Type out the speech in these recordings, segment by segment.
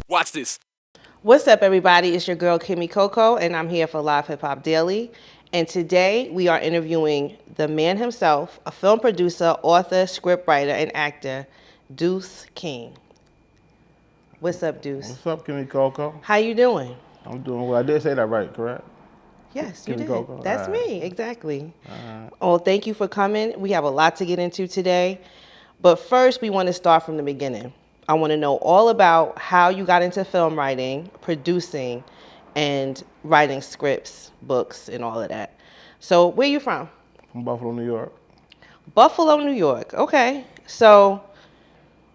Watch this. What's up, everybody? It's your girl, Kimmy Coco, and I'm here for Live Hip Hop Daily. And today we are interviewing the man himself, a film producer, author, scriptwriter, and actor, Duece King. What's up, Deuce? What's up, Kimmy Coco? How you doing? I'm doing well. I did say that right, correct? Yes, you Kimmy did. Coco? That's All right. me, exactly. All right. Oh, thank you for coming. We have a lot to get into today. But first, we want to start from the beginning. I want to know all about how you got into film writing, producing, and writing scripts, books, and all of that. So, where you from? From Buffalo, New York. Buffalo, New York. Okay. So,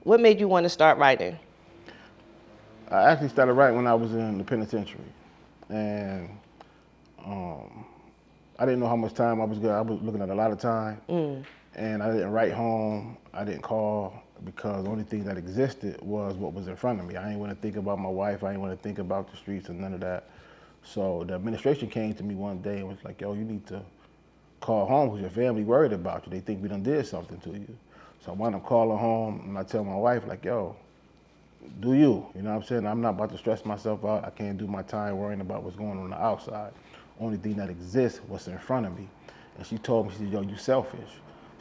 what made you want to start writing? I actually started writing when I was in the penitentiary. And I didn't know how much time I was getting. I was looking at a lot of time. And I didn't write home. I didn't call because the only thing that existed was what was in front of me. I didn't want to think about my wife. I didn't want to think about the streets and none of that. So the administration came to me one day and was like, yo, you need to call home because your family worried about you. They think we done did something to you. So I wound up calling home and I tell my wife, like, yo, do you? You know what I'm saying? I'm not about to stress myself out. I can't do my time worrying about what's going on the outside. Only thing that exists was in front of me. And she told me, she said, yo, you selfish.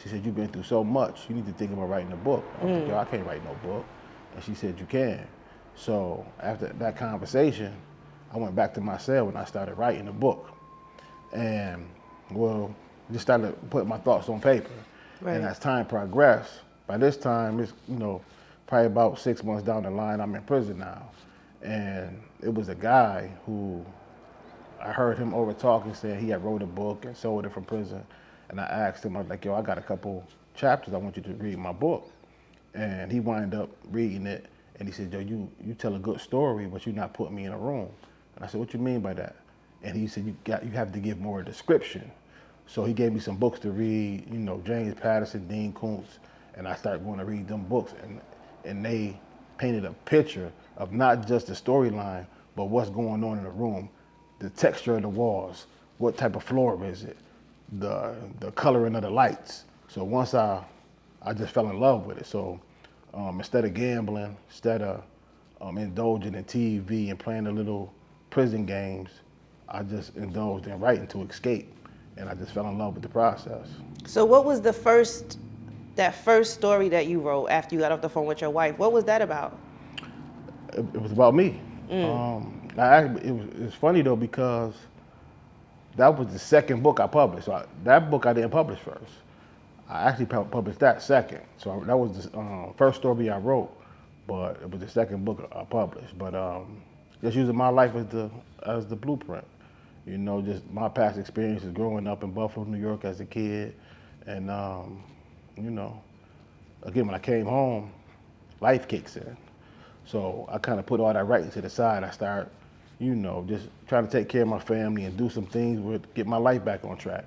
She said, you've been through so much. You need to think about writing a book. I was like, yo, I can't write no book. And she said, you can. So after that conversation, I went back to my cell and I started writing a book. And, well, just started putting my thoughts on paper. Right. And as time progressed, by this time, it's, probably about 6 months down the line, I'm in prison now. And it was a guy who I heard him over talking, saying he had wrote a book and sold it from prison. And I asked him, I was like, yo, I got a couple chapters. I want you to read my book. And he wound up reading it. And he said, yo, you tell a good story, but you're not putting me in a room. And I said, what you mean by that? And he said, you have to give more description. So he gave me some books to read, James Patterson, Dean Koontz. And I started going to read them books. And they painted a picture of not just the storyline, but what's going on in the room, the texture of the walls, what type of floor is it, the coloring of the lights. So once I just fell in love with it. So instead of gambling, instead of indulging in TV and playing the little prison games, I just indulged in writing to escape. And I just fell in love with the process. So, what was that first story that you wrote after you got off the phone with your wife? What was that about? It was about me. It's funny though because that was the second book I published. So that book I didn't publish first. I actually published that second. So that was the first story I wrote, but it was the second book I published. But just using my life as the blueprint. Just my past experiences growing up in Buffalo, New York as a kid. And, again, when I came home, life kicks in. So I kind of put all that writing to the side. I started, just trying to take care of my family and do some things get my life back on track.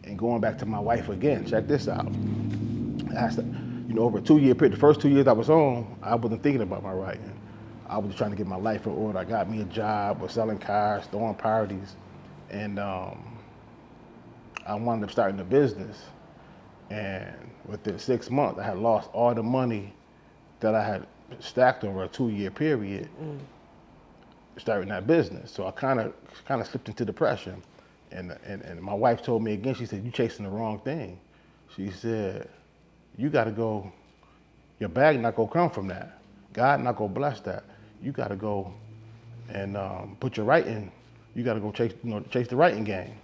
And going back to my wife again, check this out. Over a 2-year period, the first 2 years I was home, I wasn't thinking about my writing. I was just trying to get my life in order. I got me a job, was selling cars, throwing parties. And I wound up starting a business. And within 6 months, I had lost all the money that I had stacked over a 2-year period starting that business. So I kind of slipped into depression. And my wife told me again, she said, you chasing the wrong thing. She said, you got to go, your bag not going to come from that. God not going to bless that. You got to go and put your writing, you got to go chase the writing game.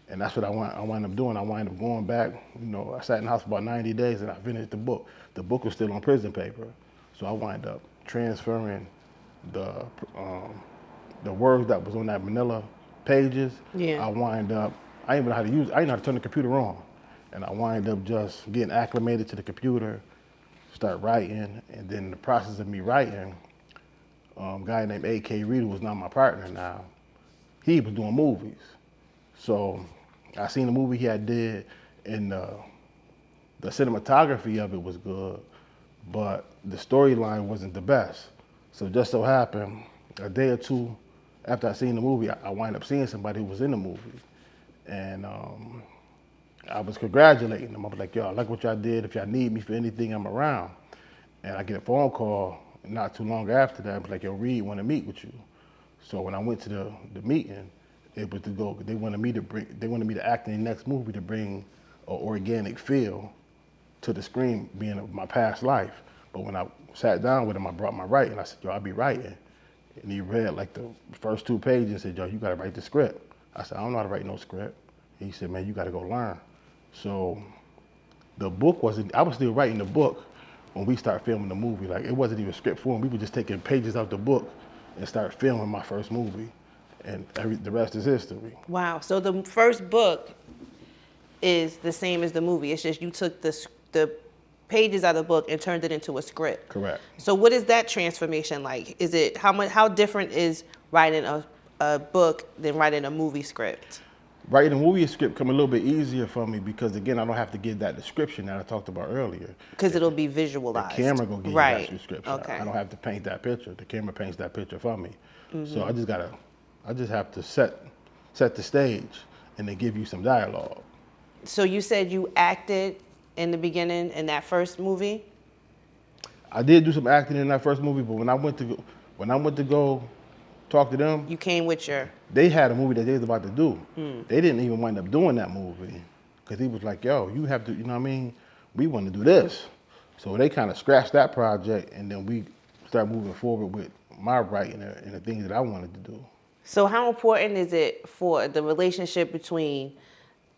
And that's what I wound up doing. I wound up going back. I sat in the house for about 90 days and I finished the book. The book was still on prison paper. So I wound up transferring the words that was on that manila pages. Yeah. I didn't know how to turn the computer on. And I wind up just getting acclimated to the computer, start writing. And then in the process of me writing, a guy named A.K. Reed, who was not my partner now, he was doing movies. So I seen the movie he had did, and the cinematography of it was good, but the storyline wasn't the best. So just so happened, a day or two after I seen the movie, I wind up seeing somebody who was in the movie. And I was congratulating them. I was like, yo, I like what y'all did. If y'all need me for anything, I'm around. And I get a phone call, not too long after that, I was like, yo, Reed want to meet with you. So when I went to the meeting, it was to go. They wanted me to act in the next movie to bring an organic feel to the screen, being of my past life. But when I sat down with him, I brought my writing. I said, yo, I'll be writing. And he read like the first 2 pages and said, yo, you got to write the script. I said, I don't know how to write no script. He said, man, you got to go learn. So the book I was still writing the book when we started filming the movie. Like, it wasn't even script form. We were just taking pages out the book and start filming my first movie. And the rest is history. Wow. So the first book is the same as the movie. It's just you took the pages out of the book and turned it into a script. Correct. So what is that transformation like? Is it how different is writing a book than writing a movie script? Writing a movie script come a little bit easier for me because, again, I don't have to give that description that I talked about earlier. Because it'll be visualized. The camera gonna give you that description. Okay. I don't have to paint that picture. The camera paints that picture for me. So I just have to set the stage and then give you some dialogue. So you said you acted in the beginning in that first movie? I did do some acting in that first movie, but when I went to go talk to them, You came with your... they had a movie that they was about to do. They didn't even wind up doing that movie because he was like, yo, you have to, you know what I mean? We want to do this. So they kind of scratched that project, and then we started moving forward with my writing and the things that I wanted to do. So how important is it for the relationship between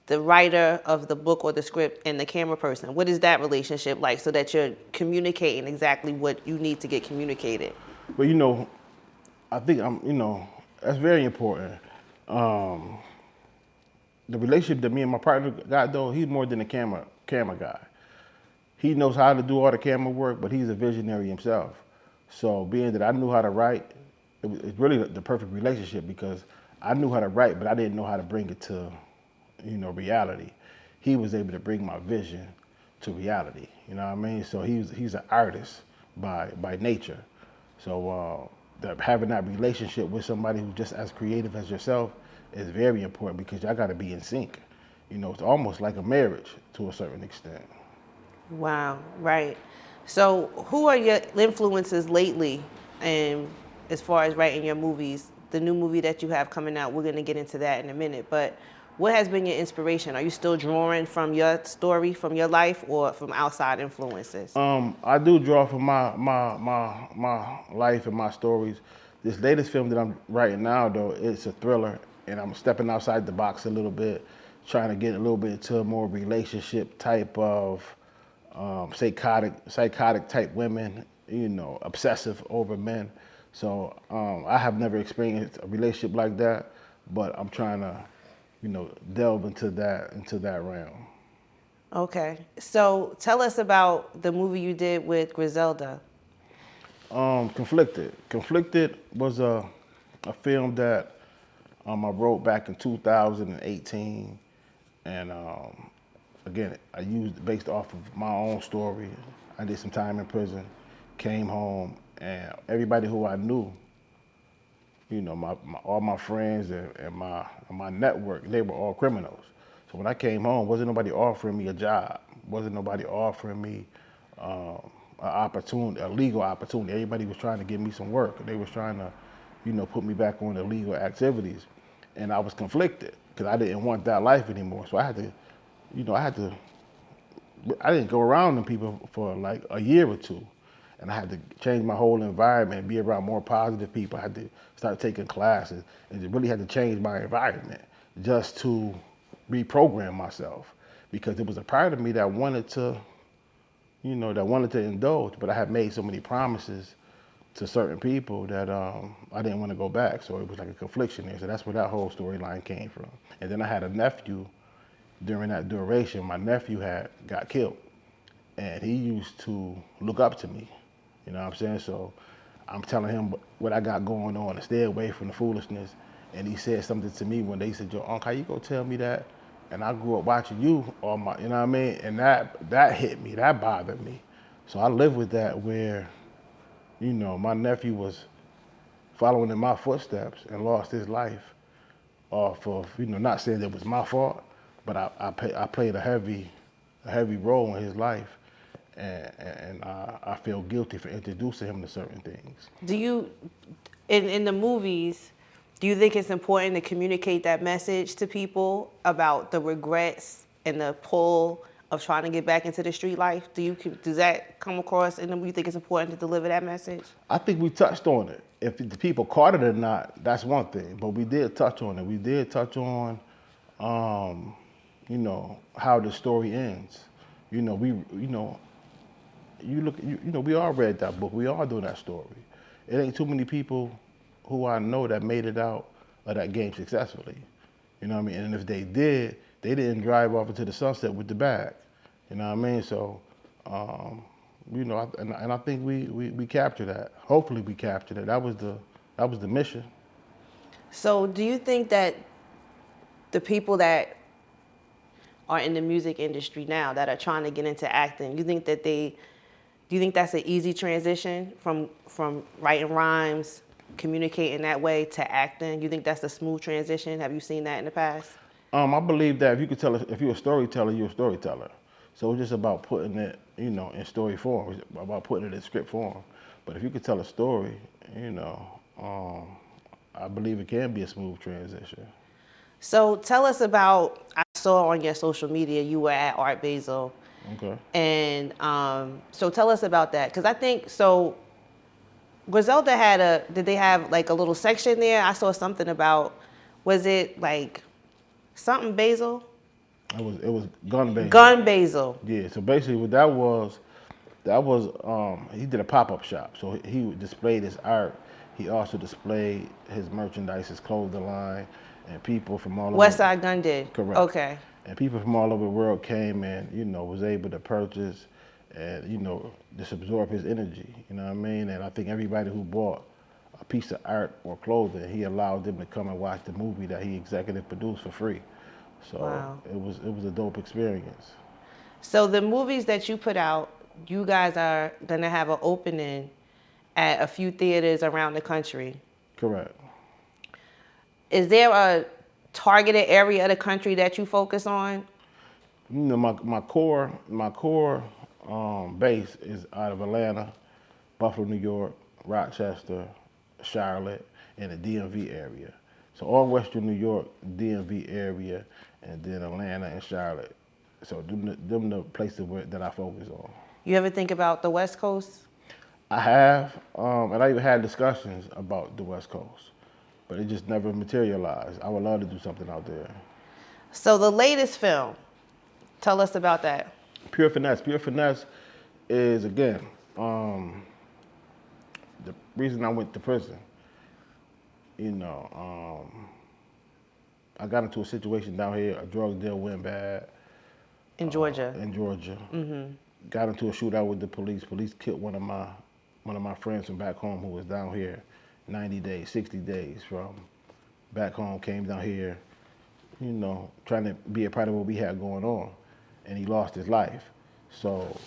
the writer of the book or the script and the camera person? What is that relationship like so that you're communicating exactly what you need to get communicated? But, you know, I think that's very important. The relationship that me and my partner got, though, he's more than a camera guy. He knows how to do all the camera work, but he's a visionary himself. So being that I knew how to write, it's really the perfect relationship because I knew how to write, but I didn't know how to bring it to, reality. He was able to bring my vision to reality. You know what I mean? So he's an artist by nature. So having that relationship with somebody who's just as creative as yourself is very important because y'all got to be in sync. It's almost like a marriage to a certain extent. Wow, right. So who are your influences lately, and as far as writing your movies? The new movie that you have coming out, we're going to get into that in a minute, but what has been your inspiration? Are you still drawing from your story, from your life, or from outside influences? I do draw from my life and my stories. This latest film that I'm writing now, though, it's a thriller, and I'm stepping outside the box a little bit, trying to get a little bit into a more relationship type of psychotic type women, obsessive over men. So I have never experienced a relationship like that, but I'm trying to, delve into that realm. Okay, so tell us about the movie you did with Griselda. Conflicted. Conflicted was a film that I wrote back in 2018, and again, I used it based off of my own story. I did some time in prison, came home, and everybody who I knew, all my friends and my network, they were all criminals. So when I came home, wasn't nobody offering me a job, wasn't nobody offering me an opportunity, a legal opportunity. Everybody was trying to give me some work. They was trying to, put me back on the legal activities, and I was conflicted because I didn't want that life anymore. So I didn't go around them people for like a year or two. And I had to change my whole environment, be around more positive people. I had to start taking classes and really had to change my environment just to reprogram myself because there was a part of me that wanted to, indulge, but I had made so many promises to certain people that I didn't want to go back. So it was like a confliction there. So that's where that whole storyline came from. And then I had a nephew during that duration. My nephew got killed, and he used to look up to me. You know what I'm saying? So I'm telling him what I got going on and stay away from the foolishness. And he said something to me one day. He said, yo, Unc, how you gonna tell me that? And I grew up watching you all my, you know what I mean? And that hit me, that bothered me. So I lived with that where, my nephew was following in my footsteps and lost his life off of, not saying it was my fault, but I played a heavy role in his life. and I feel guilty for introducing him to certain things. Do you, in the movies, do you think it's important to communicate that message to people about the regrets and the pull of trying to get back into the street life? Does that come across and you think it's important to deliver that message? I think we touched on it. If the people caught it or not, that's one thing. But we did touch on it. We did touch on, you know, how the story ends. You know, we all read that book. We all know that story. It ain't too many people who I know that made it out of that game successfully. You know what I mean? And if they did, they didn't drive off into the sunset with the bag. You know what I mean? So, you know, and I think we captured that. Hopefully we captured it. That was the mission. So do you think that the people that are in the music industry now that are trying to get into acting, do you think that's an easy transition from writing rhymes, communicating that way to acting? You think that's a smooth transition? Have you seen that in the past? I believe that if you're a storyteller, you're a storyteller. So it's just about putting it, you know, in story form. It's about putting it in script form. But if you could tell a story, you know, I believe it can be a smooth transition. So tell us about, I saw on your social media you were at Art Basel. Okay. And so tell us about that. Because I think, so Griselda did they have like a little section there? I saw something about, was it like something Basel? It was Gun Basel. Gun Basel. Yeah, so basically what that was he did a pop-up shop. So he displayed his art. He also displayed his merchandise, his clothing line, and people from all over. Westside Gun did? Correct. Okay. And people from all over the world came and, you know, was able to purchase and, you know, just absorb his energy, you know what I mean? And I think everybody who bought a piece of art or clothing, he allowed them to come and watch the movie that he executive produced for free. So wow. it was a dope experience. So the movies that you put out, you guys are gonna have an opening at a few theaters around the country. Correct. Is there a targeted area of the country that you focus on? You know, my core base is out of Atlanta, Buffalo, New York, Rochester, Charlotte, and the DMV area. So all Western New York, DMV area, and then Atlanta and Charlotte. So them the places that I focus on. You ever think about the West Coast? I have, and I even had discussions about the West Coast, but it just never materialized. I would love to do something out there. So the latest film, tell us about that. Pure Finesse. Pure Finesse is, again, the reason I went to prison. You know, I got into a situation down here, a drug deal went bad. In Georgia? In Georgia. Mm-hmm. Got into a shootout with the police. Police killed one of my friends from back home who was down here 90 days, 60 days from back home, came down here, you know, trying to be a part of what we had going on. And he lost his life. So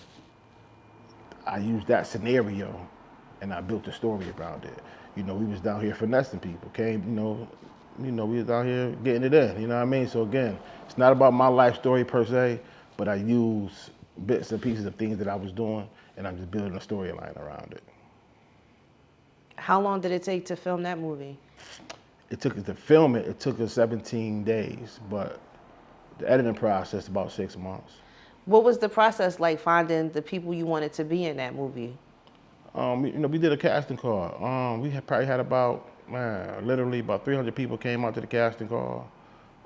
I used that scenario and I built a story around it. You know, we was down here finessing people, came, we was down here getting it in, you know what I mean? So again, it's not about my life story per se, but I use bits and pieces of things that I was doing and I'm just building a storyline around it. How long did it take to film that movie? It took us 17 days, but the editing process about 6 months. What was the process like finding the people you wanted to be in that movie? We did a casting call. We probably had literally about 300 people came out to the casting call,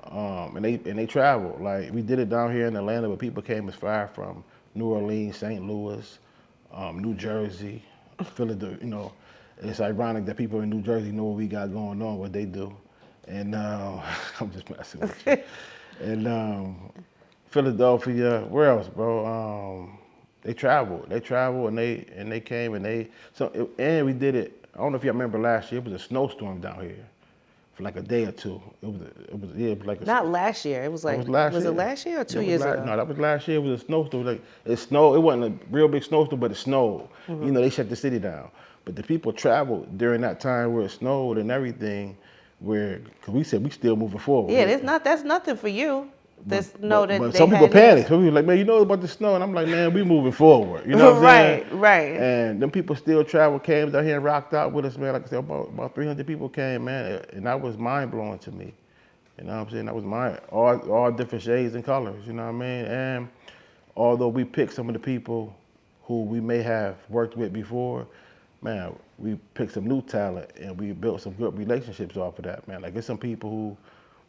and they traveled. Like we did it down here in Atlanta, but people came as far from New Orleans, St. Louis, New Jersey, Philadelphia. You know, it's ironic that people in New Jersey know what we got going on, what they do, and I'm just messing with you. And Philadelphia, where else, bro? They traveled, and they came, and we did it. I don't know if you remember last year. It was a snowstorm down here for like a day or two. It was like not last year. It was like was it last year or 2 years ago? No, that was last year. It was a snowstorm. Like it snowed. It wasn't a real big snowstorm, but it snowed. Mm-hmm. You know, they shut the city down. But the people traveled during that time where it snowed and everything. Cause we said we still moving forward. Yeah, that's nothing for you. But This snow that but they some people had here. panic. Some people like, man, you know about the snow, and I'm like, man, we moving forward. You know what I'm saying? Right. And them people still came down here and rocked out with us, man. Like I said, about 300 people came, man, and that was mind blowing to me. You know what I'm saying? That was all different shades and colors. You know what I mean? And although we picked some of the people who we may have worked with before, man, we picked some new talent and we built some good relationships off of that, man. Like, there's some people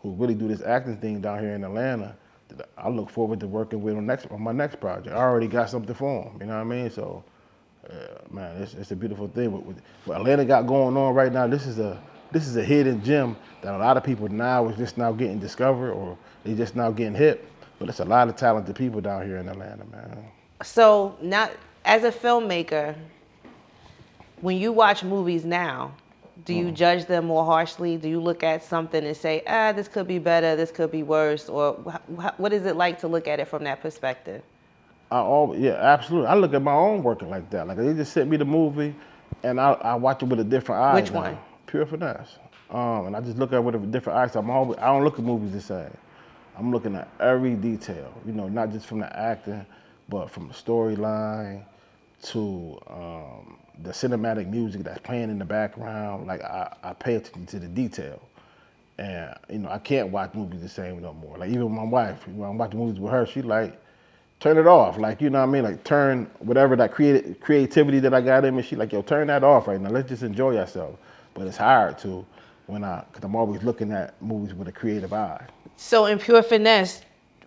who really do this acting thing down here in Atlanta that I look forward to working with on my next project. I already got something for them, you know what I mean? So, man, it's a beautiful thing. What Atlanta got going on right now, this is a hidden gem that a lot of people now is just now getting discovered, or they just now getting hip. But it's a lot of talented people down here in Atlanta, man. So now, as a filmmaker, when you watch movies now, do you judge them more harshly? Do you look at something and say, this could be better, this could be worse? Or what is it like to look at it from that perspective? Yeah, absolutely. I look at my own working like that. Like, they just sent me the movie, and I watch it with a different eye. Which now. one? Pure Finesse. And I just look at it with a different eye. So I don't look at movies the same. I'm looking at every detail. You know, not just from the acting, but from the storyline to the cinematic music that's playing in the background. Like, I pay attention to the detail. And, you know, I can't watch movies the same no more. Like, even my wife, when I'm watching movies with her, she like, turn it off. Like, you know what I mean? Like, turn whatever that creativity that I got in me, she like, yo, turn that off right now. Let's just enjoy ourselves. But it's hard to because I'm always looking at movies with a creative eye. So in Pure Finesse,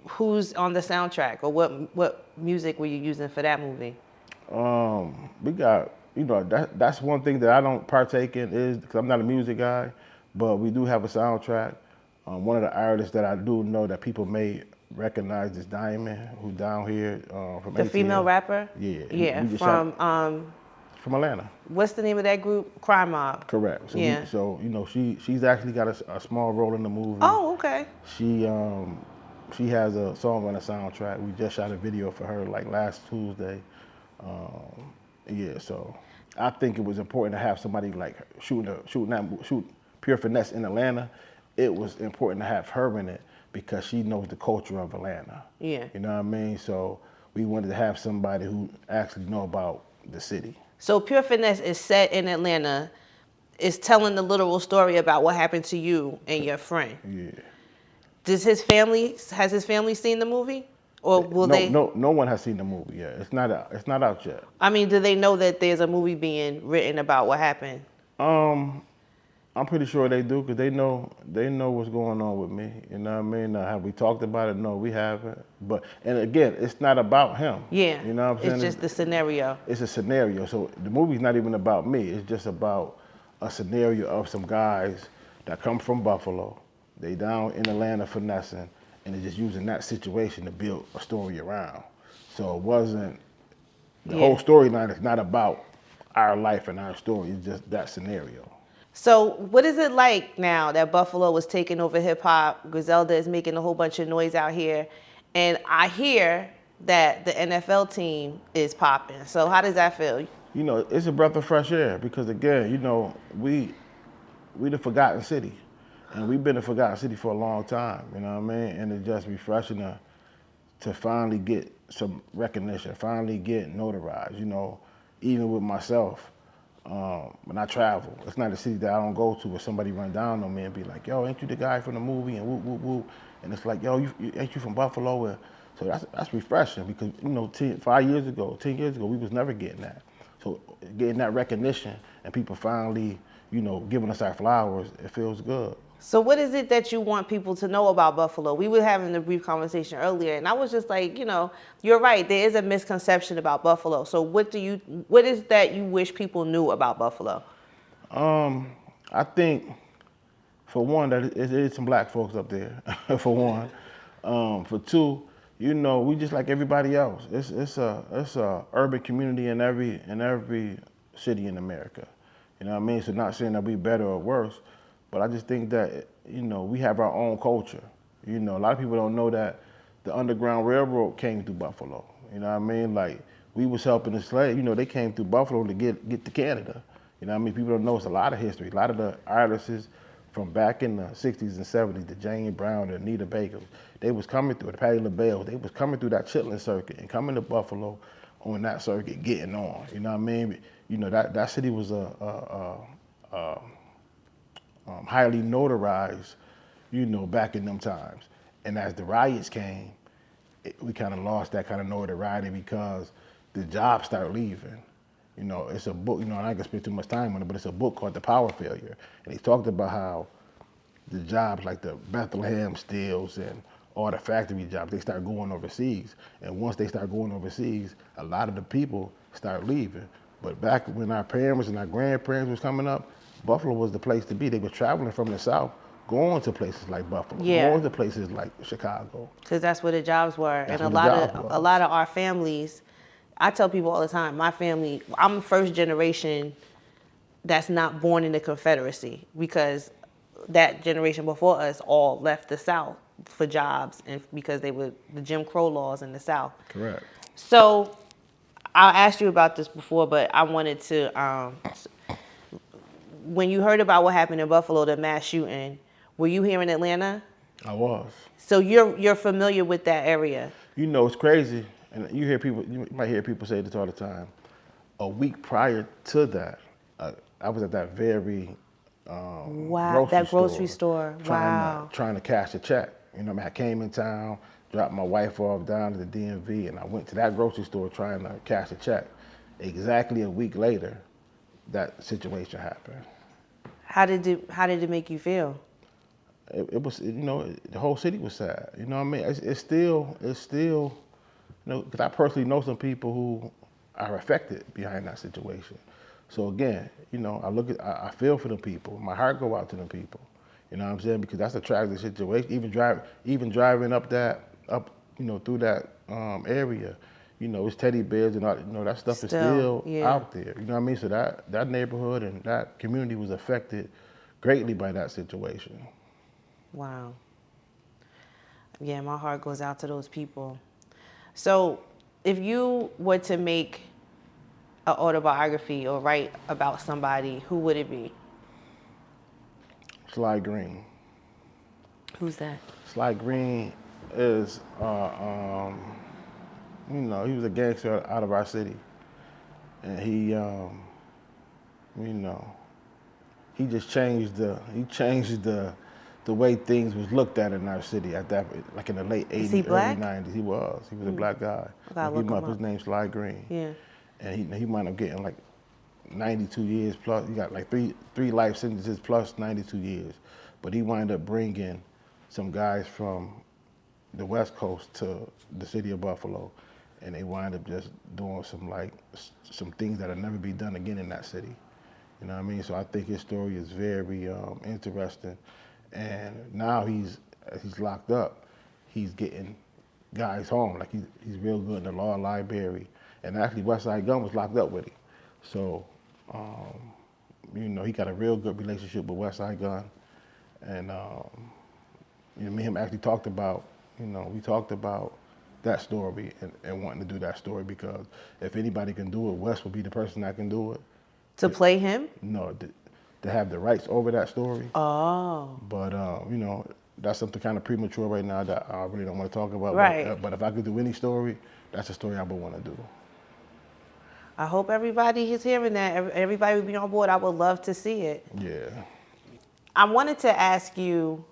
who's on the soundtrack, or what music were you using for that movie? We got, you know, that's one thing that I don't partake in, is because I'm not a music guy, but we do have a soundtrack. One of the artists that I do know that people may recognize is Diamond, who's down here from The ATL. Female rapper? Yeah. Yeah, From Atlanta. What's the name of that group? Crime Mob. Correct. So Yeah. you know, she's actually got a small role in the movie. Oh, okay. She has a song on the soundtrack. We just shot a video for her like last Tuesday. Yeah, so I think it was important to have somebody like shoot Pure Finesse in Atlanta. It was important to have her in it because she knows the culture of Atlanta. Yeah. You know what I mean? So we wanted to have somebody who actually know about the city. So Pure Finesse is set in Atlanta. It's telling the literal story about what happened to you and your friend. Yeah. Has his family seen the movie? Or will they? No one has seen the movie yet. It's not out yet. I mean, do they know that there's a movie being written about what happened? I'm pretty sure they do, because they know what's going on with me. You know what I mean? Have we talked about it? No, we haven't. And again, it's not about him. Yeah. You know what I'm saying? It's just the scenario. It's a scenario. So the movie's not even about me. It's just about a scenario of some guys that come from Buffalo. They down in Atlanta finessing, and they're just using that situation to build a story around. So it wasn't, the whole storyline is not about our life and our story. It's just that scenario. So what is it like now that Buffalo is taking over hip hop? Griselda is making a whole bunch of noise out here. And I hear that the NFL team is popping. So how does that feel? You know, it's a breath of fresh air because, again, you know, we the forgotten city. And we've been a forgotten city for a long time, you know what I mean? And it's just refreshing to finally get some recognition, finally get notarized, you know, even with myself. When I travel, it's not a city that I don't go to where somebody run down on me and be like, yo, ain't you the guy from the movie, and whoop, whoop, whoop. And it's like, yo, ain't you from Buffalo? And so that's refreshing because, you know, 10 years ago, we was never getting that. So getting that recognition and people finally, you know, giving us our flowers, it feels good. So what is it that you want people to know about Buffalo? We were having a brief conversation earlier, and I was just like, you know, you're right. There is a misconception about Buffalo. So what is that you wish people knew about Buffalo? I think, for one, that it is some black folks up there, for one. For two, you know, we just like everybody else. It's a urban community in every city in America. You know what I mean? So not saying that we better or worse, but I just think that, you know, we have our own culture. You know, a lot of people don't know that the Underground Railroad came through Buffalo. You know what I mean? Like, we was helping the slaves. You know, they came through Buffalo to get to Canada. You know what I mean? People don't know it's a lot of history. A lot of the artists from back in the 60s and 70s, the Jane Brown, the Anita Baker, they was coming through, the Patti LaBelle, they was coming through that chitlin circuit and coming to Buffalo on that circuit, getting on. You know what I mean? You know, that city was highly notarized, you know, back in them times. And as the riots came, we kind of lost that kind of notoriety because the jobs started leaving. You know, it's a book, you know, and I ain't gonna spend too much time on it, but it's a book called The Power Failure. And he talked about how the jobs like the Bethlehem Steels and all the factory jobs, they start going overseas. And once they start going overseas, a lot of the people start leaving. But back when our parents and our grandparents was coming up, Buffalo was the place to be. They were traveling from the South, going to places like Buffalo, going to places like Chicago. Because that's where the jobs were. That's and where a the lot job of was. a lot of our families, I tell people all the time, my family, I'm first generation that's not born in the Confederacy, because that generation before us all left the South for jobs and because they were the Jim Crow laws in the South. Correct. So I asked you about this before, but I wanted to, when you heard about what happened in Buffalo, the mass shooting, were you here in Atlanta? I was. So you're familiar with that area? You know, it's crazy, and you might hear people say this all the time. A week prior to that, I was at that very grocery store. Trying to cash a check. You know, I came in town, dropped my wife off down to the DMV, and I went to that grocery store trying to cash a check. Exactly a week later, that situation happened. How did it make you feel? It was, you know, the whole city was sad. You know what I mean? It's still, you know, because I personally know some people who are affected behind that situation. So again, you know, I feel for them people. My heart go out to them people. You know what I'm saying? Because that's a tragic situation. Even driving up, you know, through that area, you know, it's teddy bears and all, you know, that stuff is still out there. You know what I mean? So that neighborhood and that community was affected greatly by that situation. Wow. Yeah, my heart goes out to those people. So if you were to make an autobiography or write about somebody, who would it be? Sly Green. Who's that? Sly Green is, you know, he was a gangster out of our city. And he, you know, he just changed the way things was looked at in our city at that, like in the late 80s, Is he black? early 90s. He was a black guy. Look him up. His name's Sly Green. Yeah. And he wound up getting like 92 years plus. He got like three life sentences plus 92 years. But he wound up bringing some guys from the West Coast to the city of Buffalo, and they wind up just doing some things that'll never be done again in that city. You know what I mean? So I think his story is very interesting. And now he's locked up. He's getting guys home. Like he's real good in the law library. And actually, Westside Gunn was locked up with him. So, you know, he got a real good relationship with Westside Gunn. And you know, me and him actually talked about, you know, we talked about that story and wanting to do that story because if anybody can do it, Wes would be the person that can do it. To play him? No, to have the rights over that story. Oh. But, you know, that's something kind of premature right now that I really don't want to talk about. Right. But if I could do any story, that's a story I would want to do. I hope everybody is hearing that. Everybody would be on board. I would love to see it. Yeah. I wanted to ask you,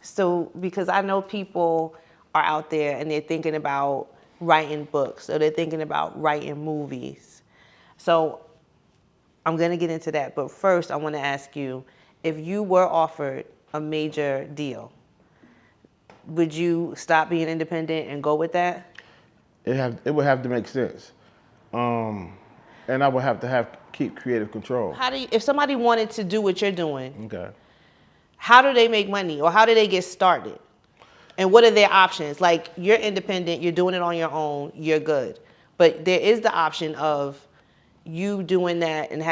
so because I know people are out there and they're thinking about writing books or they're thinking about writing movies. So I'm going to get into that. But first, I want to ask you, if you were offered a major deal, would you stop being independent and go with that? It would have to make sense. And I would have to keep creative control. If somebody wanted to do what you're doing, okay, how do they make money or how do they get started? And what are their options? Like, you're independent, you're doing it on your own, you're good. But there is the option of you doing that and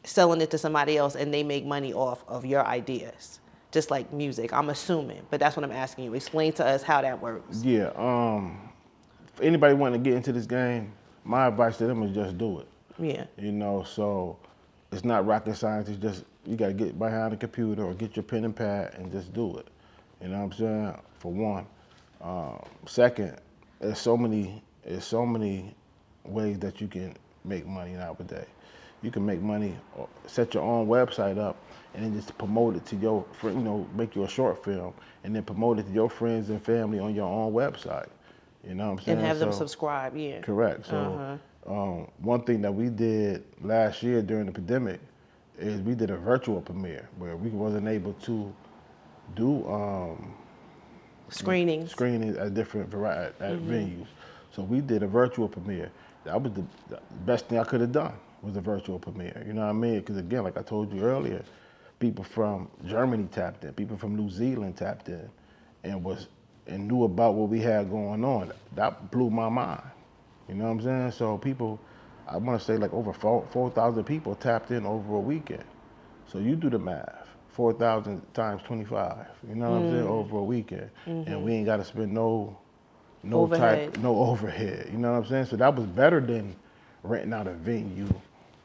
selling it to somebody else and they make money off of your ideas. Just like music, I'm assuming. But that's what I'm asking you. Explain to us how that works. Yeah, for anybody wanting to get into this game, my advice to them is just do it. Yeah. You know, so it's not rocket science. It's just you got to get behind the computer or get your pen and pad and just do it. You know what I'm saying? For one. Second, there's so many ways that you can make money nowadays. You can make money, set your own website up, and then just promote it to your friend. You know, make you a short film, and then promote it to your friends and family on your own website. You know what I'm saying? And have them subscribe, yeah. Correct. So one thing that we did last year during the pandemic is we did a virtual premiere where we wasn't able to do screenings at different venues. So we did a virtual premiere. That was the best thing I could have done, was a virtual premiere. You know what I mean? Because again, like I told you earlier, people from Germany tapped in, people from New Zealand tapped in, and knew about what we had going on. That blew my mind. You know what I'm saying? So people, I want to say like over 4,000 people tapped in over a weekend. So you do the math, 4,000 times 25. You know what I'm saying? Over a weekend, and we ain't got to spend no overhead. You know what I'm saying? So that was better than renting out a venue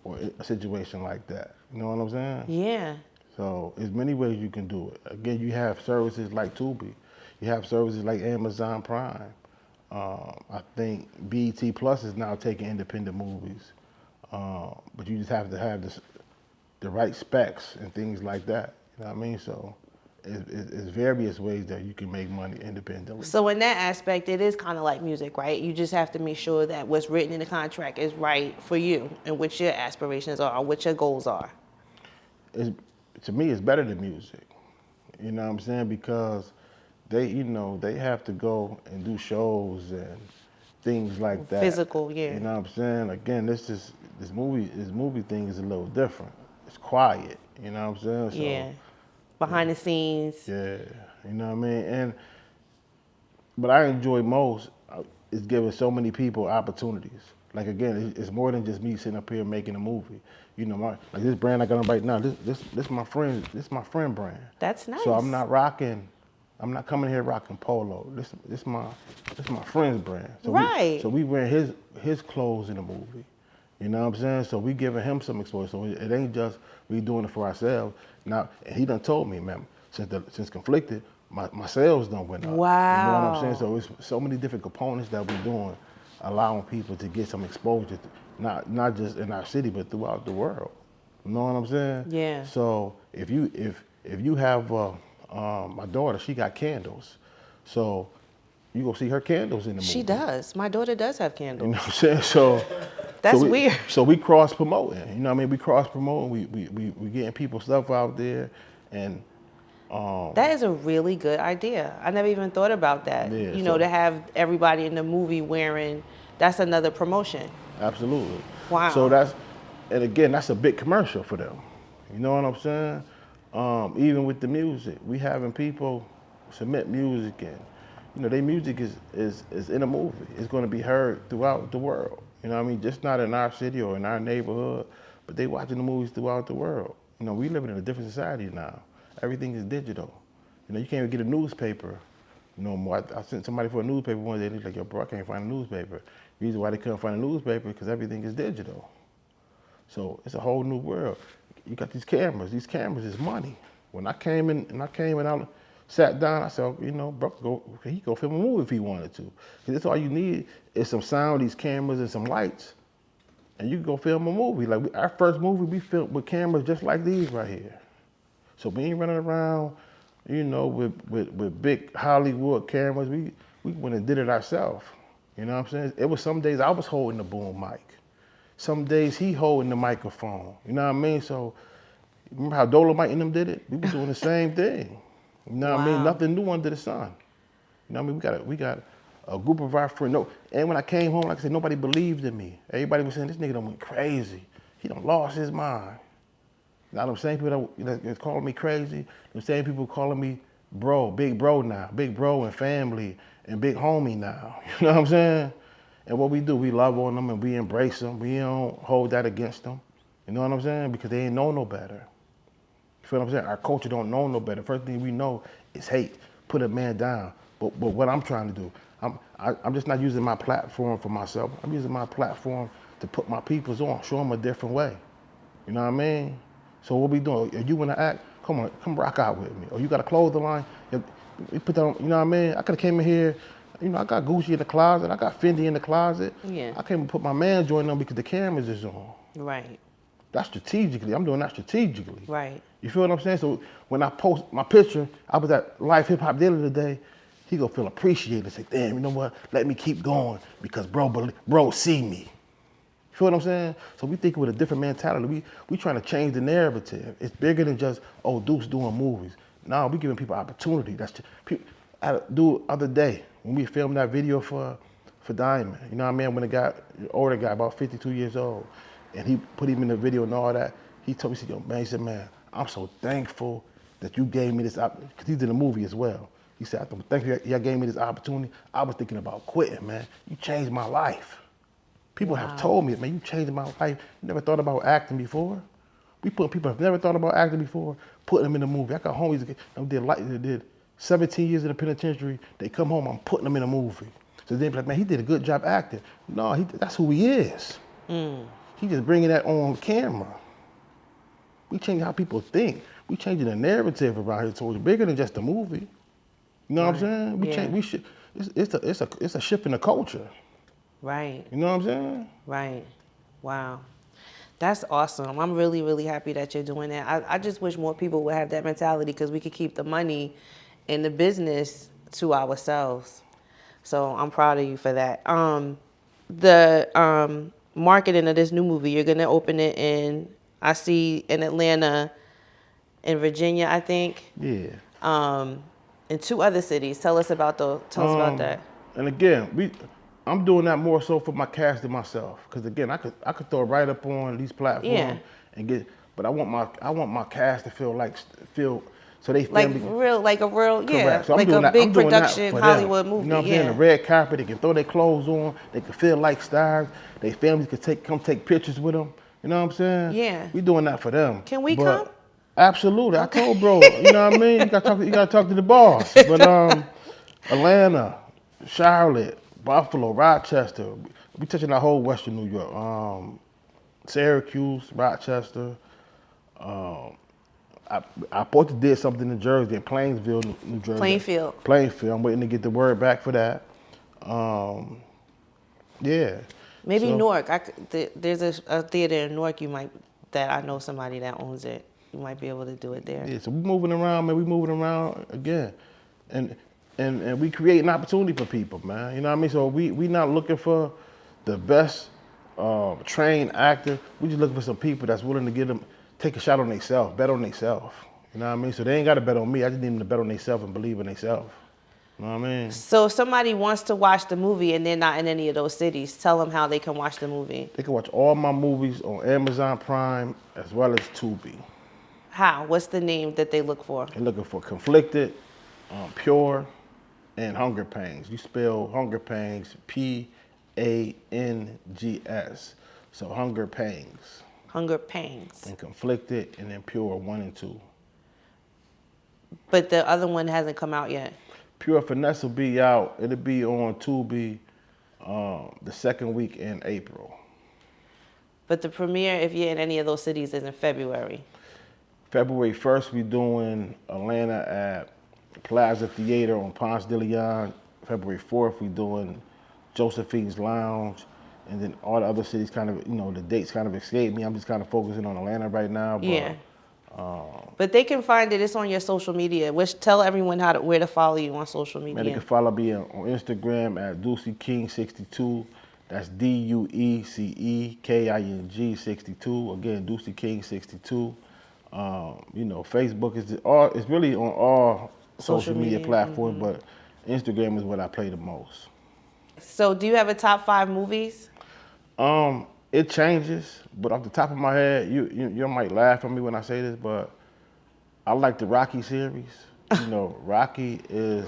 or a situation like that. You know what I'm saying? Yeah. So there's many ways you can do it. Again, you have services like Tubi. You have services like Amazon Prime. I think BET Plus is now taking independent movies. But you just have to have the right specs and things like that. You know what I mean? So it's various ways that you can make money independently. So in that aspect, it is kind of like music, right? You just have to make sure that what's written in the contract is right for you and what your aspirations are, or what your goals are. To me, it's better than music. You know what I'm saying? Because they have to go and do shows and things like that. Physical, yeah. You know what I'm saying? Again, this movie thing is a little different. It's quiet. You know what I'm saying? So, yeah. Behind the scenes. Yeah. You know what I mean? And what I enjoy most is giving so many people opportunities. Like again, it's more than just me sitting up here making a movie. You know, like this brand I got on right now. This my friend brand. That's nice. So I'm not coming here rocking polo. This my friend's brand. So right. So we wear his clothes in the movie. You know what I'm saying? So we giving him some exposure. So it ain't just we doing it for ourselves. Now, and he done told me, man, since Conflicted, my sales done went up. Wow. You know what I'm saying? So it's so many different components that we're doing, allowing people to get some exposure, not just in our city, but throughout the world. You know what I'm saying? Yeah. So if you have my daughter, she got candles, so you gonna see her candles in the movie. She does. My daughter does have candles. You know what I'm saying? So that's weird. So we cross promoting. You know what I mean? We cross promoting. We getting people stuff out there, and that is a really good idea. I never even thought about that. Yeah, you know, to have everybody in the movie wearing, that's another promotion. Absolutely. Wow. So that's a big commercial for them. You know what I'm saying? Even with the music, we having people submit music, and you know, their music is in a movie. It's going to be heard throughout the world. You know what I mean? Just not in our city or in our neighborhood, but they watching the movies throughout the world. You know, we living in a different society now. Everything is digital. You know, you can't even get a newspaper no more. I sent somebody for a newspaper one day, and he's like, yo, bro, I can't find a newspaper. The reason why they couldn't find a newspaper is because everything is digital. So it's a whole new world. You got these cameras. These cameras is money. When I came in and I sat down, I said, you know, bro, he go film a movie if he wanted to. Because that's all you need is some sound, these cameras, and some lights. And you can go film a movie. Like our first movie, we filmed with cameras just like these right here. So we ain't running around, you know, with big Hollywood cameras. We went and did it ourselves. You know what I'm saying? It was some days I was holding the boom mic. Some days he holding the microphone. You know what I mean? So remember how Dolomite and them did it? We were doing the same thing. You know what I mean? Nothing new under the sun. You know what I mean? We got a group of our friends. And when I came home, like I said, nobody believed in me. Everybody was saying, this nigga done went crazy. He done lost his mind. Now them same people that's calling me crazy, the same people calling me bro, big bro now, big bro and family and big homie now. You know what I'm saying? And what we do, we love on them and we embrace them. We don't hold that against them. You know what I'm saying? Because they ain't know no better. You feel what I'm saying? Our culture don't know no better. First thing we know is hate. Put a man down. But what I'm trying to do, I'm just not using my platform for myself. I'm using my platform to put my peoples on, show them a different way. You know what I mean? So what we doing? Are you wanna act? Come on, come rock out with me. Or you got a clothing line? You put that on, you know what I mean? I could have came in here, you know, I got Gucci in the closet, I got Fendi in the closet. Yeah. I came and put my man joint on because the cameras is on. Right. That's strategically. I'm doing that strategically. Right. You feel what I'm saying? So when I post my picture, I was at Live Hip Hop Daily today. He gonna feel appreciated. Say, damn, you know what? Let me keep going because bro see me. You feel what I'm saying? So we think with a different mentality. We trying to change the narrative. It's bigger than just Duce doing movies. Now we giving people opportunity. That's just, I do other day when we filmed that video for Diamond. You know what I mean? When the older guy, about 52 years old, and he put him in the video and all that. He told me, he said, yo, man, he said, man, I'm so thankful that you gave me this opportunity, because he's in the movie as well. He said, I'm thankful y'all gave me this opportunity. I was thinking about quitting, man. You changed my life. People have told me, man, you changed my life. You never thought about acting before? We put people have never thought about acting before, putting them in the movie. I got homies that did 17 years in the penitentiary. They come home, I'm putting them in a movie. So they be like, man, he did a good job acting. No, that's who he is. He just bringing that on camera. We changing how people think. We changing the narrative around here, so it's bigger than just a movie. You know what I'm saying? We should. It's a shift in the culture. Right. You know what I'm saying? Right. Wow. That's awesome. I'm really, really happy that you're doing that. I just wish more people would have that mentality because we could keep the money and the business to ourselves. So I'm proud of you for that. The marketing of this new movie, you're going to open it I see in Atlanta, in Virginia, I think. Yeah. In 2 other cities. Tell us about that. And again, I'm doing that more so for my cast than myself. Because again, I could throw it right up on these platforms and get, but I want my cast to feel so they feel like a real, correct. So like a big production Hollywood movie. You know what I'm saying? The red carpet, they can throw their clothes on, they can feel like stars. Their families can come take pictures with them. You know what I'm saying? Yeah. We doing that for them. Can we come? Absolutely. Okay. I told bro, you know what I mean? You gotta talk to the boss. But Atlanta, Charlotte, Buffalo, Rochester, we touching the whole Western New York. Syracuse, Rochester. I supposed to did something in Jersey, in Plainsville, New Jersey. Plainfield. I'm waiting to get the word back for that. Yeah. Maybe Newark. There's a theater in Newark that I know somebody that owns it. You might be able to do it there. Yeah, so we're moving around, man. We moving around again. And we create an opportunity for people, man. You know what I mean? So we not looking for the best trained actor. We just looking for some people that's willing to take a shot on themselves, bet on themselves. You know what I mean? So they ain't got to bet on me. I just need them to bet on themselves and believe in themselves. You know what I mean? So if somebody wants to watch the movie and they're not in any of those cities, tell them how they can watch the movie. They can watch all my movies on Amazon Prime as well as Tubi. How? What's the name that they look for? They're looking for Conflicted, Pure, and Hunger Pangs. You spell Hunger Pangs Pangs. So Hunger Pangs. Hunger Pangs. And Conflicted, and then Pure 1 and 2. But the other one hasn't come out yet. Pure Finesse will be out. It'll be on Tubi the second week in April. But the premiere, if you're in any of those cities, is in February. February 1st, we're doing Atlanta at Plaza Theater on Ponce de Leon. February 4th, we're doing Josephine's Lounge. And then all the other cities kind of, the dates kind of escape me. I'm just kind of focusing on Atlanta right now. But, but they can find it. It's on your social media. Tell everyone where to follow you on social media. Man, they can follow me on Instagram at Duece King 62. That's DueceKing 62. Again, Duece King 62. Facebook it's really on all social media platforms, but Instagram is what I play the most. So do you have a top 5 movies? It changes, but off the top of my head, you might laugh at me when I say this, but I like the Rocky series. Rocky is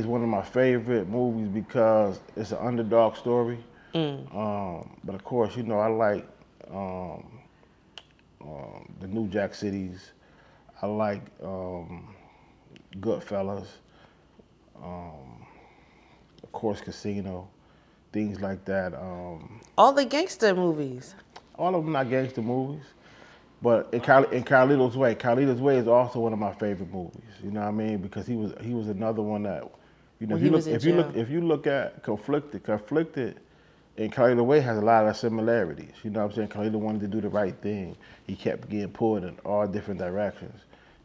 one of my favorite movies because it's an underdog story. But of course, I like the New Jack Cities. I like Goodfellas. Of course, Casino, things like that. All the gangster movies. All of them not gangster movies. But in Carlito's Way is also one of my favorite movies. You know what I mean? Because he was another one that, you know, When he was in jail. if you look at Conflicted, and Carlito's Way has a lot of similarities. You know what I'm saying? Carlito wanted to do the right thing. He kept getting pulled in all different directions.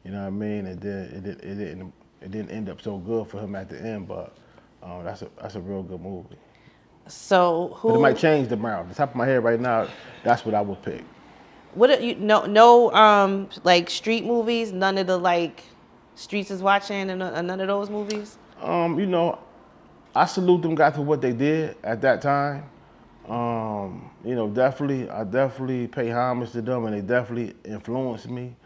You know what I mean? And then it didn't end up so good for him at the end. But that's a real good movie. So But it who? might change tomorrow. Off the top of my head right now, that's what I would pick. What are you? No, like street movies. None of the like Streets is Watching and none of those movies. You know, I salute them guys for what they did at that time. You know, I definitely pay homage to them, and they definitely influenced me.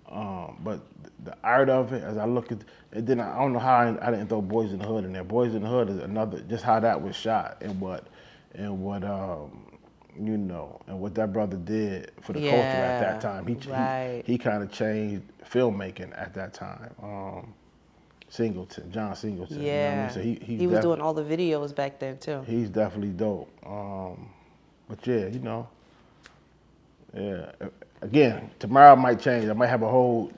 But the art of it, as I look at, and then I don't know how I didn't throw Boys in the Hood in there. Boys in the Hood is another, just how that was shot and what you know, and what that brother did for the culture at that time. Right. He kind of changed filmmaking at that time. John Singleton. Yeah. You know what I mean? So he was doing all the videos back then too. He's definitely dope. But yeah, you know, yeah. Again, tomorrow might change. I might have a whole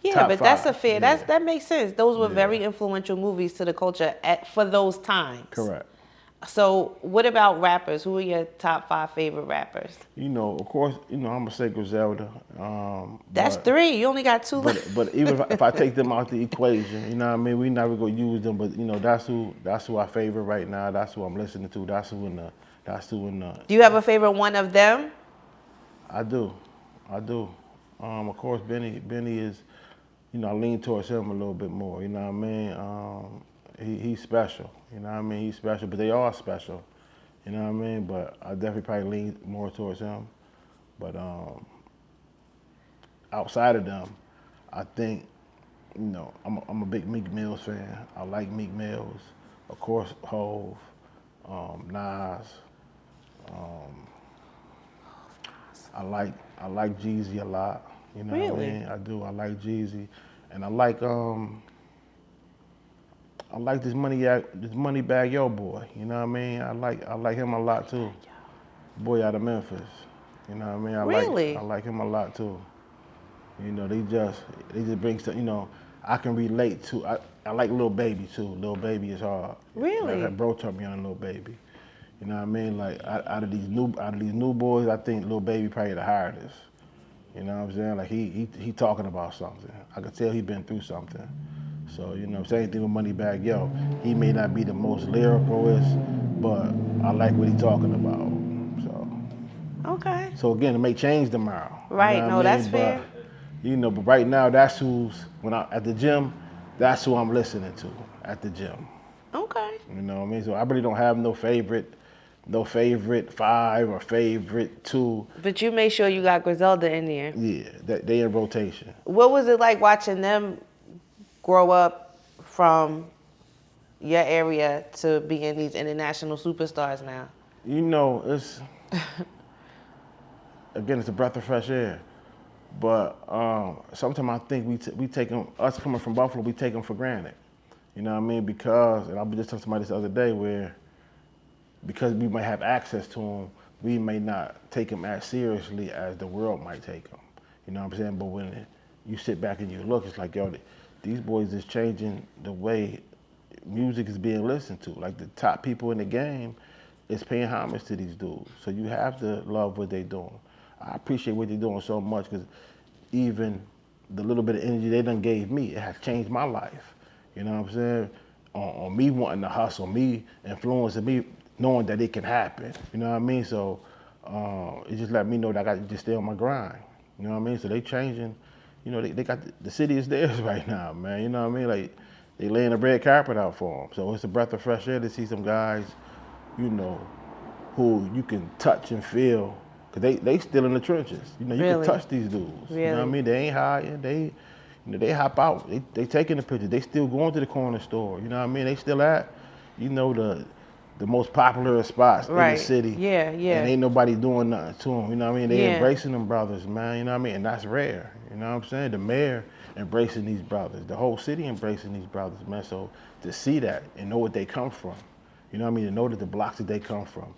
top but five. that's a fair. Yeah. That makes sense. Those were very influential movies to the culture for those times. Correct. So, what about rappers? Who are your top 5 favorite rappers? You know, of course, you know, I'm gonna say Griselda. That's 3. You only got 2 left. But even if I take them out the equation, you know what I mean, we never gonna use them. But you know, that's who I favor right now. That's who I'm listening to. That's who in the. Do you have a favorite one of them? I do. Of course, Benny is, you know, I lean towards him a little bit more. You know what I mean? He's special. You know what I mean? He's special, but they are special. You know what I mean? But I definitely probably lean more towards him. But outside of them, I think, you know, I'm a big Meek Mills fan. I like Meek Mills. Of course, Hove, Nas. I like Jeezy a lot. You know what I mean? I do. I like Jeezy, and I like this Moneybagg Yo boy. You know what I mean? I like him a lot too. Boy out of Memphis. You know what I mean? I like him a lot too. You know, they just bring stuff. You know, I can relate to. I like Lil Baby too. Lil Baby is hard. Really? That bro turned me on Lil Baby. You know what I mean? Like out of these new boys, I think Lil Baby probably the hardest. You know what I'm saying? Like he talking about something. I could tell he been through something. So, you know, same thing with Moneybagg Yo. He may not be the most lyricalist, but I like what he talking about. So. Okay. So again, it may change tomorrow. Right. You know No, what I that's mean? fair. But, you know, but right now that's at the gym, that's who I'm listening to at the gym. Okay. You know what I mean? So I really don't have no favorite 5 or favorite 2. But you made sure you got Griselda in there. Yeah, they in rotation. What was it like watching them grow up from your area to being these international superstars now? You know, it's again, it's a breath of fresh air. But sometimes I think we take them, us coming from Buffalo, we take them for granted. You know what I mean? Because, and I was just talking to somebody this other day where, because we might have access to them, we may not take them as seriously as the world might take them. You know what I'm saying? But when you sit back and you look, it's like, yo, these boys is changing the way music is being listened to. Like the top people in the game is paying homage to these dudes. So you have to love what they're doing. I appreciate what they're doing so much because even the little bit of energy they done gave me, it has changed my life. You know what I'm saying? On me wanting to hustle, me influencing me, knowing that it can happen. You know what I mean? So it just let me know that I got to just stay on my grind. You know what I mean? So they changing. You know, they got the city is theirs right now, man. You know what I mean? Like they laying a red carpet out for them. So it's a breath of fresh air to see some guys, you know, who you can touch and feel. Cause they still in the trenches. You know, you can touch these dudes. Really? You know what I mean? They ain't hiding. They hop out. They taking the pictures. They still going to the corner store. You know what I mean? They still at, you know, the most popular spots in the city. Yeah. And ain't nobody doing nothing to them. You know what I mean? They embracing them brothers, man. You know what I mean? And that's rare. You know what I'm saying? The mayor embracing these brothers. The whole city embracing these brothers, man. So to see that and know what they come from, you know what I mean? To know that the blocks that they come from,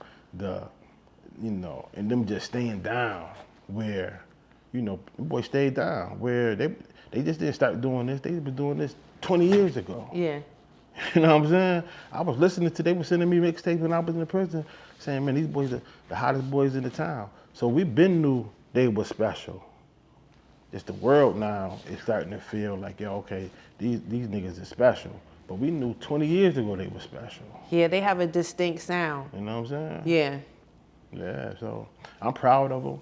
and them just staying down where, boys stayed down where they just didn't start doing this. They've been doing this 20 years ago. Yeah. You know what I'm saying? I was listening to, they were sending me mixtapes when I was in the prison saying, man, these boys are the hottest boys in the town. So we been knew they were special. It's the world now is starting to feel like, yeah, okay, these niggas are special. But we knew 20 years ago they were special. Yeah, they have a distinct sound. You know what I'm saying? Yeah. Yeah, so I'm proud of them.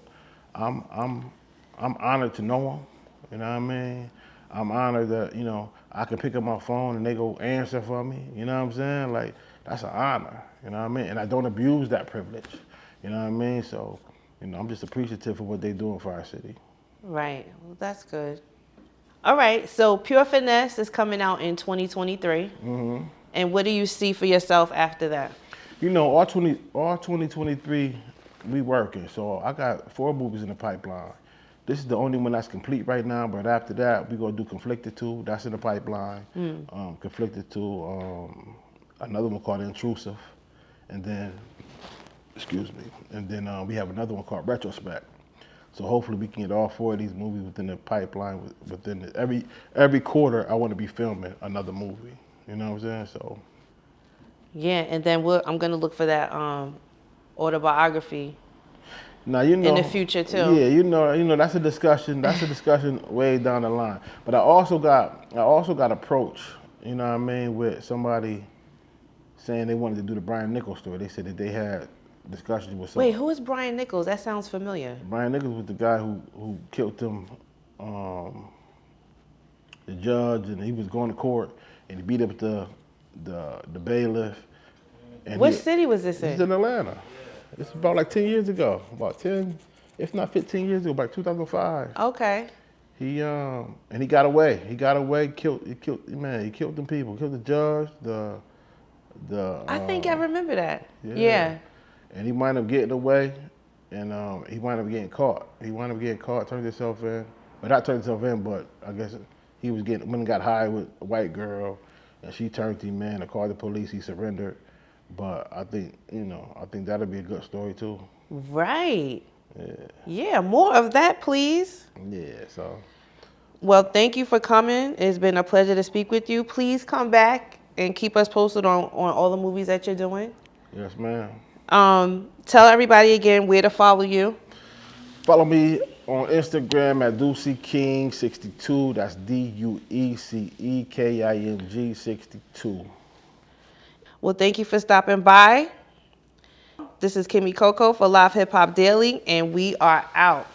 I'm honored to know them. You know what I mean? I'm honored that, I can pick up my phone and they go answer for me. You know what I'm saying? Like, that's an honor. You know what I mean? And I don't abuse that privilege. You know what I mean? So, I'm just appreciative for what they're doing for our city. Right. Well, that's good. All right. So Pure Finesse is coming out in 2023. Mm-hmm. And what do you see for yourself after that? All 2023, we working. So I got 4 movies in the pipeline. This is the only one that's complete right now, but after that, we're going to do Conflicted 2. That's in the pipeline. Conflicted 2, another one called Intrusive. And then, we have another one called Retrospect. So hopefully we can get all 4 of these movies within the pipeline. Every quarter, I want to be filming another movie. You know what I'm saying? So. Yeah, and then I'm going to look for that autobiography. Now, in the future too. Yeah, that's a discussion. That's a discussion way down the line. But I also got approached, you know what I mean, with somebody saying they wanted to do the Brian Nichols story. They said that they had discussions with Wait, who is Brian Nichols? That sounds familiar. Brian Nichols was the guy who killed them, the judge, and he was going to court and he beat up the bailiff. And what city was this in? It's in Atlanta. It's about like 10 years ago, about 10, if not 15 years ago, about 2005. Okay. He got away. He killed them people. Killed the judge, I think I remember that. Yeah. Yeah. And he wound up getting away, and he wound up getting caught. Turned himself in. Well, not turned himself in, but I guess he was went and got high with a white girl, and she turned him in. And called the police. He surrendered. But I think that'll be a good story too. Right. Yeah. Yeah, more of that, please. Yeah, so. Well, thank you for coming. It's been a pleasure to speak with you. Please come back and keep us posted on all the movies that you're doing. Yes, ma'am. Tell everybody again where to follow you. Follow me on Instagram at Duece King 62. That's DUECEKING 62. Well, thank you for stopping by. This is Kimmy Coco for Live Hip Hop Daily, and we are out.